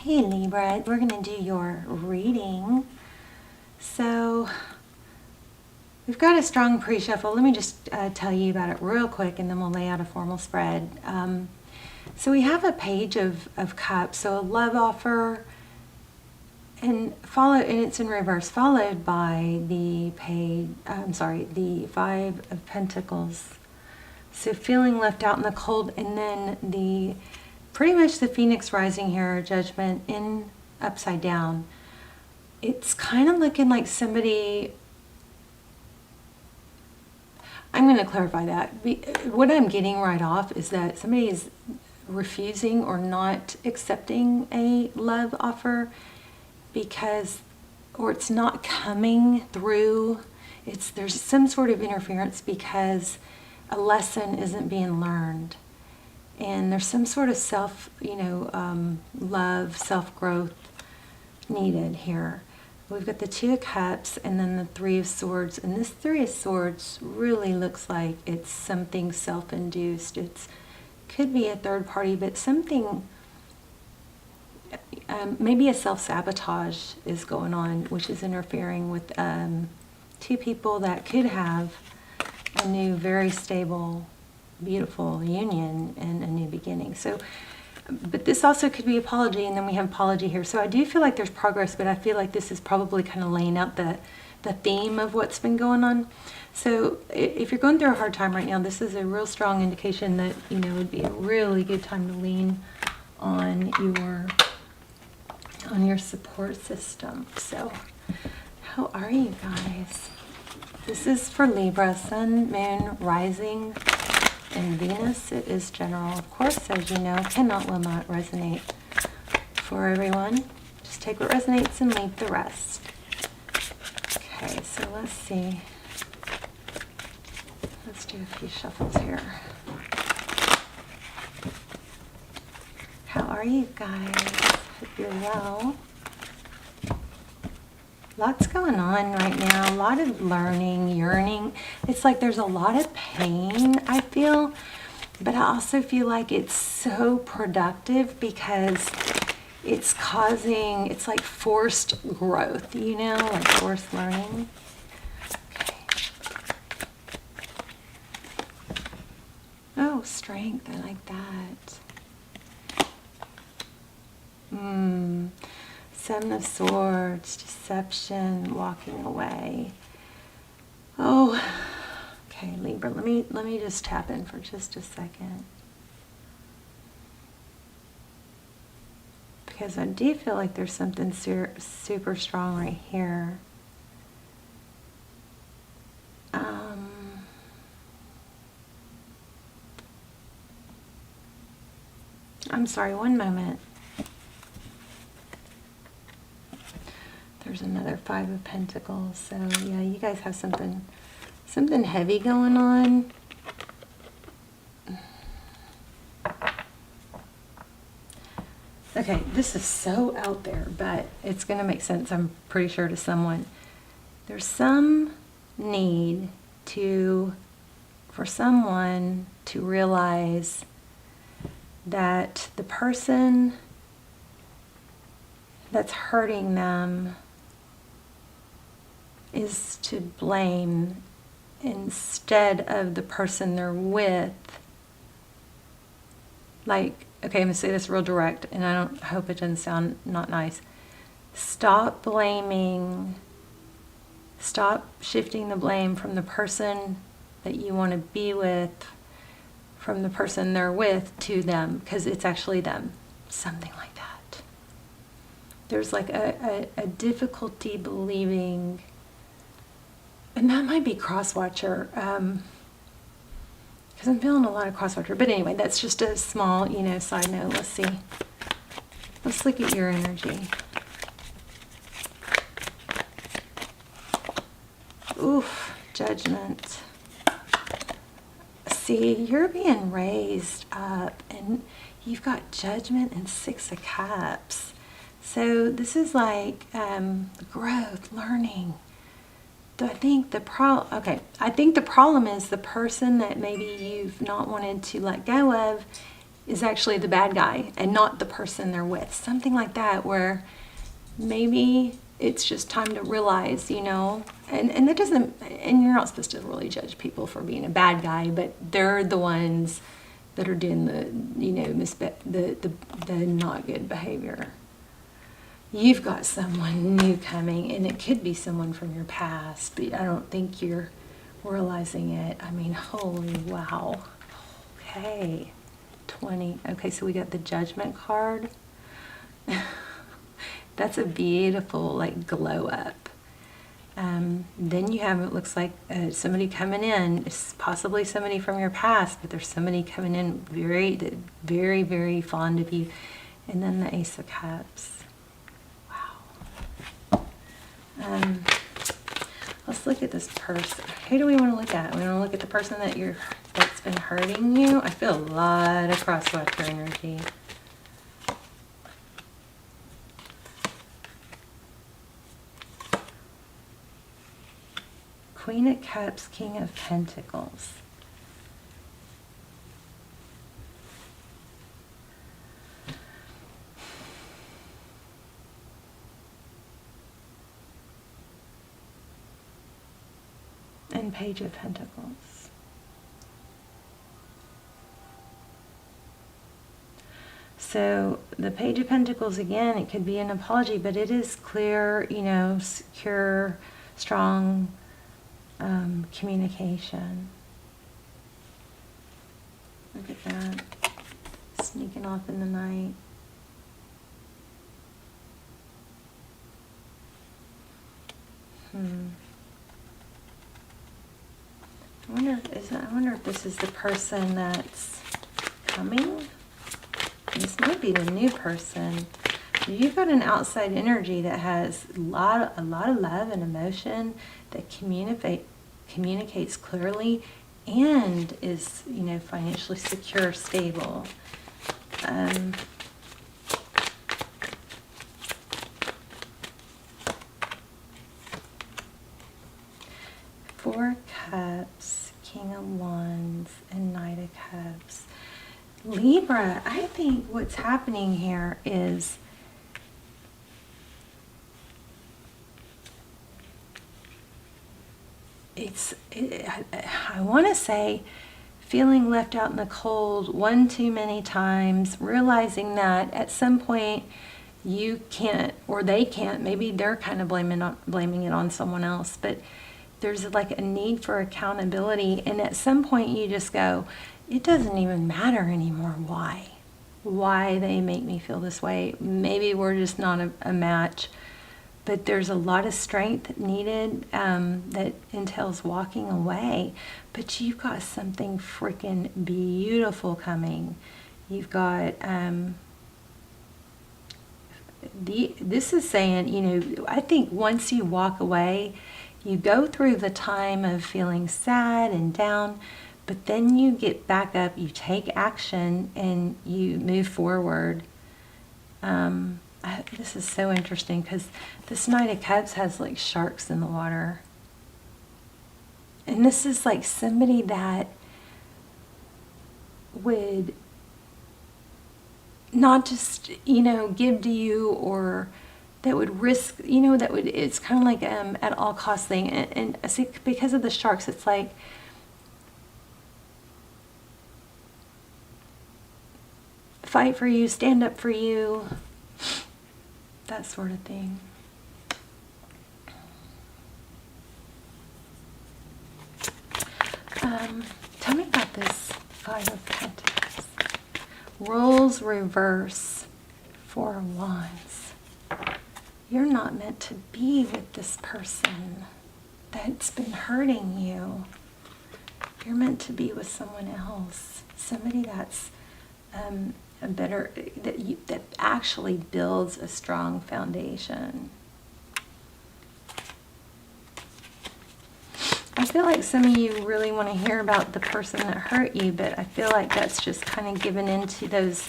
Hey Libra, we're going to do your reading. So we've got a strong pre-shuffle. Let me just tell you about it real quick and then we'll lay out a formal spread. So we have a page of cups, so a love offer, and it's in reverse, followed by the the Five of Pentacles. So feeling left out in the cold, and then pretty much the Phoenix rising here, Judgment in upside down. It's kind of looking like somebody, I'm going to clarify that. What I'm getting right off is that somebody is refusing or not accepting a love offer or it's not coming through. There's some sort of interference because a lesson isn't being learned. And there's some sort of love, self-growth needed here. We've got the Two of Cups and then the Three of Swords. And this Three of Swords really looks like it's something self-induced. It could be a third party, but something, maybe a self-sabotage is going on, which is interfering with two people that could have a new, very stable, beautiful union and a new beginning. So, but this also could be apology, and then we have apology here. So I do feel like there's progress, but I feel like this is probably kind of laying out the theme of what's been going on. So if you're going through a hard time right now, this is a real strong indication that, it would be a really good time to lean on your support system. So how are you guys? This is for Libra, Sun, Moon, Rising, and Venus. It is general, of course, as you know, will not resonate for everyone. Just take what resonates and leave the rest. Okay, so let's see. Let's do a few shuffles here. How are you guys? Hope you're well. Lots going on right now, a lot of learning, yearning. It's like there's a lot of pain, I feel, but I also feel like it's so productive because it's like forced growth, like forced learning. Okay. Oh, strength, I like that. Seven of Swords, deception, walking away. Oh, okay, Libra, let me just tap in for just a second. Because I do feel like there's something super strong right here. I'm sorry, one moment. There's another Five of Pentacles. So yeah, you guys have something heavy going on. Okay, this is so out there, but it's going to make sense, I'm pretty sure, to someone. There's some need for someone to realize that the person that's hurting them is to blame instead of the person they're with. Like, okay, I'm going to say this real direct, and I hope it doesn't sound not nice. Stop blaming, stop shifting the blame from the person that you want to be with, from the person they're with, to them, because it's actually them. Something like that. There's like a difficulty believing, and that might be cross-watcher, because I'm feeling a lot of cross-watcher. But anyway, that's just a small, side note. Let's see. Let's look at your energy. Oof, Judgment. See, you're being raised up, and you've got Judgment and Six of Cups. So this is like growth, learning. I think the problem is the person that maybe you've not wanted to let go of is actually the bad guy and not the person they're with. Something like that, where maybe it's just time to realize, you know, and that doesn't, and you're not supposed to really judge people for being a bad guy, but they're the ones that are doing the, you know, the not good behavior. You've got someone new coming, and it could be someone from your past, but I don't think you're realizing it. I mean, holy wow. Okay, 20. Okay, so we got the Judgment card. That's a beautiful, like, glow up. Then you have, it looks like somebody coming in. It's possibly somebody from your past, but there's somebody coming in very, very fond of you. And then the Ace of Cups. Wow. Let's look at this person. Who do we want to look at? We want to look at the person that's been hurting you. I feel a lot of crosswalker energy. Queen of Cups, King of Pentacles. And Page of Pentacles. So the Page of Pentacles, again, it could be an apology, but it is clear, you know, secure, strong communication. Look at that. Sneaking off in the night. I wonder if this is the person that's coming. This might be the new person. You've got an outside energy that has a lot of love and emotion, that communicates clearly, and is, you know, financially secure, stable. Four Cups, King of Wands, and Knight of Cups. Libra, I think what's happening here is I want to say feeling left out in the cold one too many times, realizing that at some point you can't, or they can't, maybe they're kind of blaming it on someone else, but there's like a need for accountability, and at some point you just go, it doesn't even matter anymore why they make me feel this way. Maybe we're just not a match. But there's a lot of strength needed that entails walking away. But you've got something freaking beautiful coming. You've got, this is saying, you know, I think once you walk away, you go through the time of feeling sad and down, but then you get back up, you take action, and you move forward. This is so interesting because this Knight of Cups has like sharks in the water. And this is like somebody that would not just, you know, give to you, or that would risk, you know, that would, it's kind of like at all cost thing. And see, because of the sharks, it's like, fight for you, stand up for you, that sort of thing. Tell me about this Five of Pentacles. Roles reverse, Four of Wands. You're not meant to be with this person that's been hurting you. You're meant to be with someone else, somebody that's a better, that actually builds a strong foundation. I feel like some of you really want to hear about the person that hurt you, but I feel like that's just kind of given into those,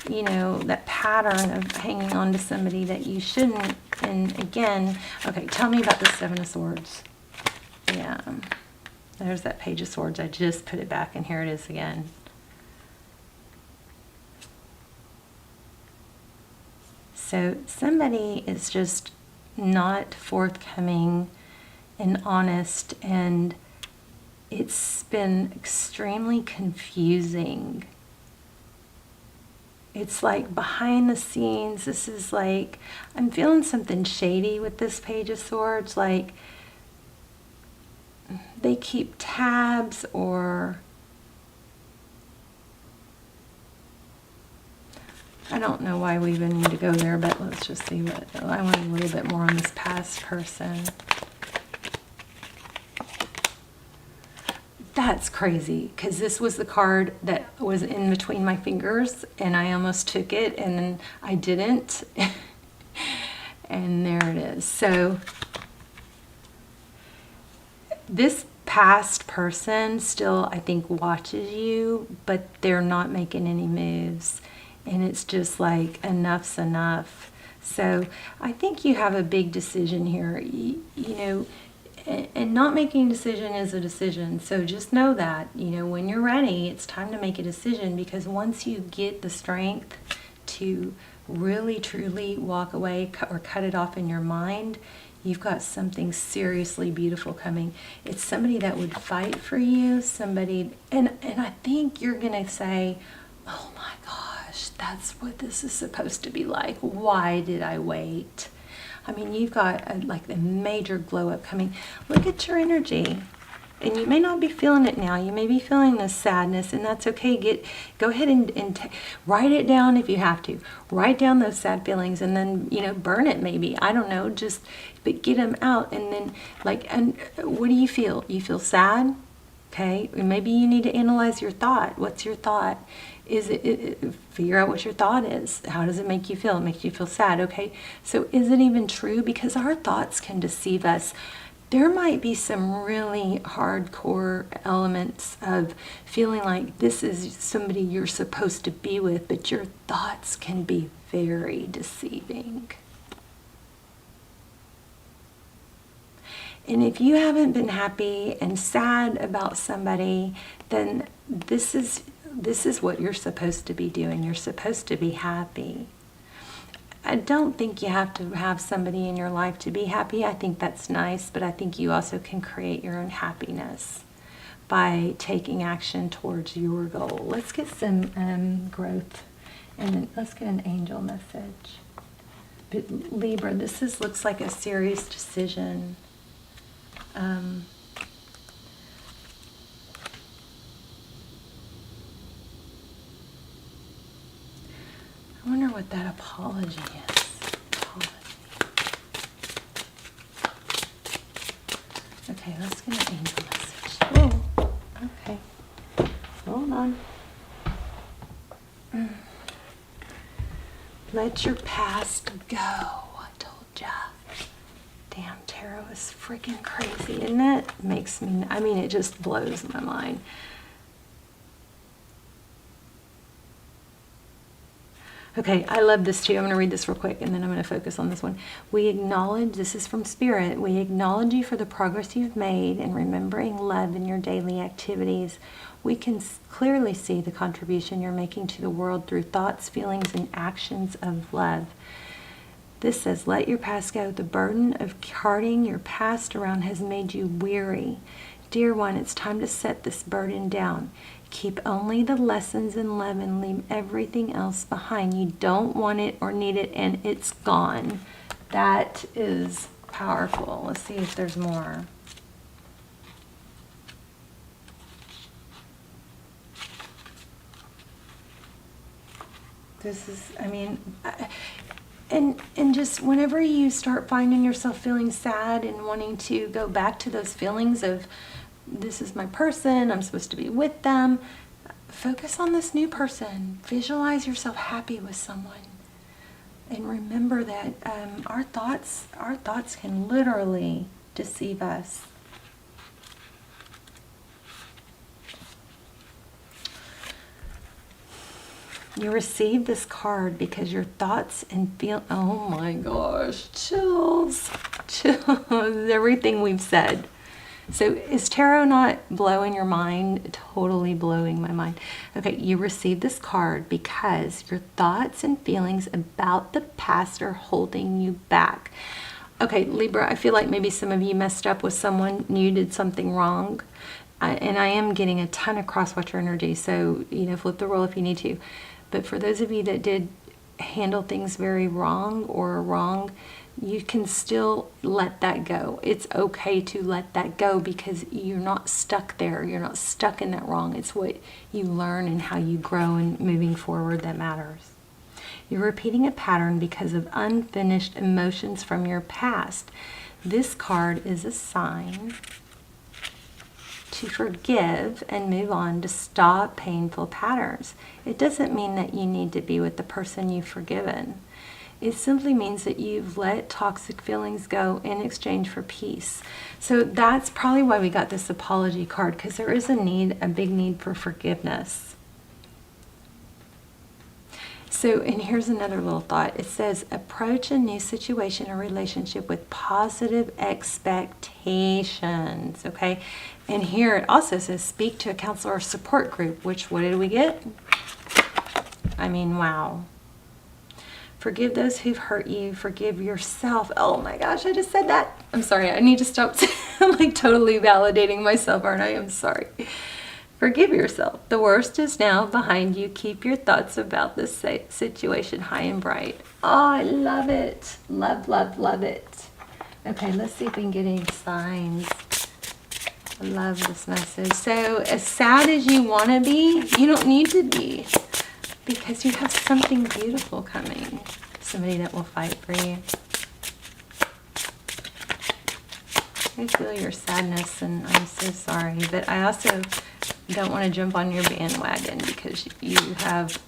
you know, that pattern of hanging on to somebody that you shouldn't. And again, okay, tell me about the Seven of Swords. Yeah, there's that Page of Swords. I just put it back, and here it is again. So somebody is just not forthcoming and honest, and it's been extremely confusing. It's like behind the scenes, this is like, I'm feeling something shady with this Page of Swords, like they keep tabs, or I don't know why we even need to go there, but let's just see what, I want a little bit more on this past person. That's crazy, because this was the card that was in between my fingers, and I almost took it, and then I didn't. And there it is. So this past person still, I think, watches you, but they're not making any moves. And it's just like, enough's enough. So I think you have a big decision here, you know, and not making a decision is a decision. So just know that, you know, when you're ready, it's time to make a decision, because once you get the strength to really, truly walk away or cut it off in your mind, you've got something seriously beautiful coming. It's somebody that would fight for you, somebody, and I think you're going to say, oh my gosh, that's what this is supposed to be like. Why did I wait? I mean, you've got like a major glow up coming. Look at your energy. And you may not be feeling it now. You may be feeling this sadness, and that's okay. Go ahead and write it down if you have to. Write down those sad feelings, and then, you know, burn it maybe. I don't know. But get them out. And then, like, and what do you feel? You feel sad? Okay. Maybe you need to analyze your thought. What's your thought? Figure out what your thought is. How does it make you feel? It makes you feel sad. Okay. So is it even true? Because our thoughts can deceive us. There might be some really hardcore elements of feeling like this is somebody you're supposed to be with, but your thoughts can be very deceiving. And if you haven't been happy and sad about somebody, then this is what you're supposed to be doing. You're supposed to be happy. I don't think you have to have somebody in your life to be happy. I think that's nice, but I think you also can create your own happiness by taking action towards your goal. Let's get some growth, and let's get an angel message. But Libra, this looks like a serious decision. I wonder what that apology is. Apology. Okay, let's get an angel message. Oh, okay. Hold on. Let your past go. I told ya. Damn, tarot is freaking crazy, isn't it? Makes me, I mean, it just blows my mind. Okay, I love this too. I'm going to read this real quick, and then I'm going to focus on this one. We acknowledge, this is from Spirit, we acknowledge you for the progress you've made in remembering love in your daily activities. We can clearly see the contribution you're making to the world through thoughts, feelings, and actions of love. This says, let your past go. The burden of carting your past around has made you weary. Dear one, it's time to set this burden down. Keep only the lessons in love and leave everything else behind. You don't want it or need it, and it's gone. That is powerful. Let's see if there's more. This is, I mean, and just whenever you start finding yourself feeling sad and wanting to go back to those feelings of, this is my person, I'm supposed to be with them, focus on this new person. Visualize yourself happy with someone. And remember that our thoughts can literally deceive us. You received this card because your thoughts and feel, oh my gosh, chills, everything we've said. So is tarot not blowing your mind? Totally blowing my mind. Okay, you received this card because your thoughts and feelings about the past are holding you back. Okay, Libra, I feel like maybe some of you messed up with someone, you did something wrong. And I am getting a ton of cross-watcher energy, so, flip the role if you need to. But for those of you that did handle things very wrong, you can still let that go. It's okay to let that go because you're not stuck there. You're not stuck in that wrong. It's what you learn and how you grow and moving forward that matters. You're repeating a pattern because of unfinished emotions from your past. This card is a sign to forgive and move on, to stop painful patterns. It doesn't mean that you need to be with the person you've forgiven. It simply means that you've let toxic feelings go in exchange for peace. So that's probably why we got this apology card, because there is a big need for forgiveness. So, and here's another little thought. It says, approach a new situation or relationship with positive expectations, okay? And here it also says, speak to a counselor or support group, which, what did we get? I mean, wow. Forgive those who've hurt you. Forgive yourself. Oh my gosh, I just said that. I'm sorry, I need to stop. I'm like totally validating myself, aren't I? I'm sorry. Forgive yourself. The worst is now behind you. Keep your thoughts about this situation high and bright. Oh, I love it. Love, love, love it. Okay, let's see if we can get any signs. I love this message. So, as sad as you want to be, you don't need to be, because you have something beautiful coming. Somebody that will fight for you. I feel your sadness, and I'm so sorry, but I also don't want to jump on your bandwagon because you have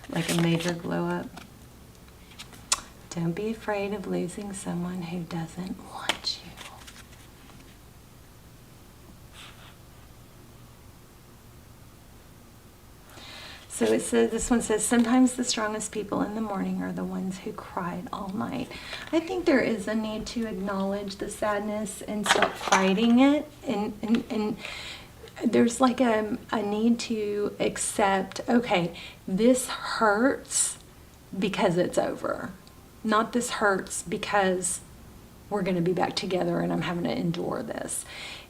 like a major glow up. Don't be afraid of losing someone who doesn't want you. So it says, this one says, sometimes the strongest people in the morning are the ones who cried all night. I think there is a need to acknowledge the sadness and stop fighting it. And there's like a need to accept, okay, this hurts because it's over. Not this hurts because we're going to be back together and I'm having to endure this.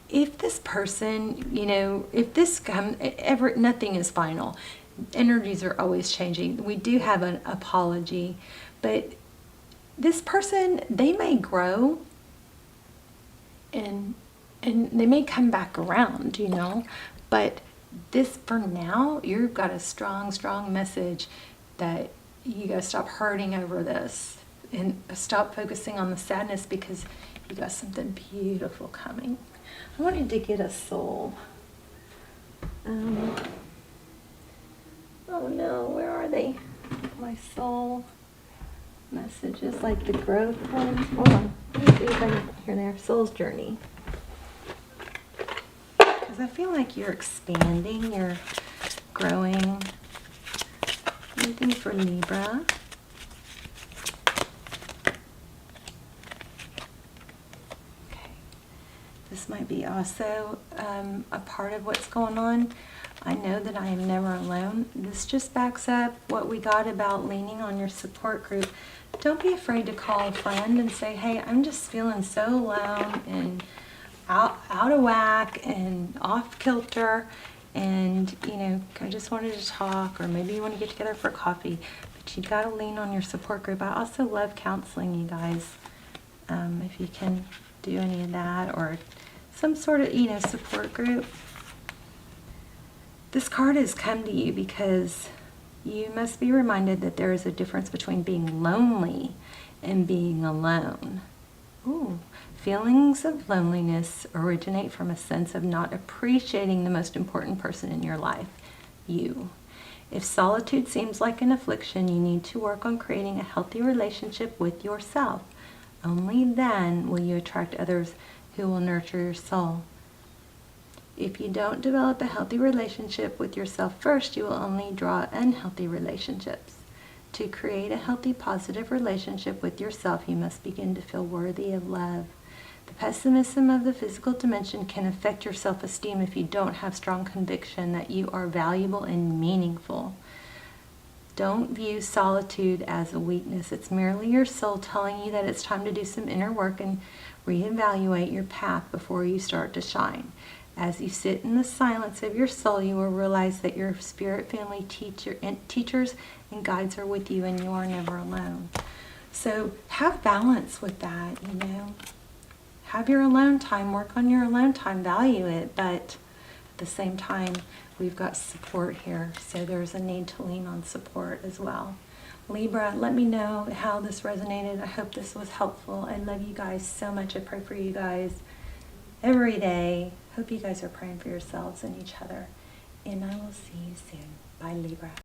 If this person, if this comes, nothing is final. Energies are always changing. We do have an apology, but this person, they may grow and they may come back around, but this, for now, you've got a strong, strong message that you got to stop hurting over this and stop focusing on the sadness because you got something beautiful coming. I wanted to get a soul. Oh no, where are they? My soul messages, like the growth ones. Hold on, let me see if I can, here they are, soul's journey. Because I feel like you're expanding, you're growing. Anything for Libra? Okay, this might be also a part of what's going on. I know that I am never alone. This just backs up what we got about leaning on your support group. Don't be afraid to call a friend and say, hey, I'm just feeling so alone and out of whack and off kilter, and I just wanted to talk, or maybe you want to get together for coffee, but you got to lean on your support group. I also love counseling, you guys. If you can do any of that, or some sort of support group. This card has come to you because you must be reminded that there is a difference between being lonely and being alone. Ooh. Feelings of loneliness originate from a sense of not appreciating the most important person in your life, you. If solitude seems like an affliction, you need to work on creating a healthy relationship with yourself. Only then will you attract others who will nurture your soul. If you don't develop a healthy relationship with yourself first, you will only draw unhealthy relationships. To create a healthy, positive relationship with yourself, you must begin to feel worthy of love. The pessimism of the physical dimension can affect your self-esteem if you don't have strong conviction that you are valuable and meaningful. Don't view solitude as a weakness. It's merely your soul telling you that it's time to do some inner work and reevaluate your path before you start to shine. As you sit in the silence of your soul, you will realize that your spirit family teachers and guides are with you and you are never alone. So have balance with that, you know. Have your alone time, work on your alone time, value it, but at the same time, we've got support here, so there's a need to lean on support as well. Libra, let me know how this resonated. I hope this was helpful. I love you guys so much. I pray for you guys every day. Hope you guys are praying for yourselves and each other. And I will see you soon. Bye, Libra.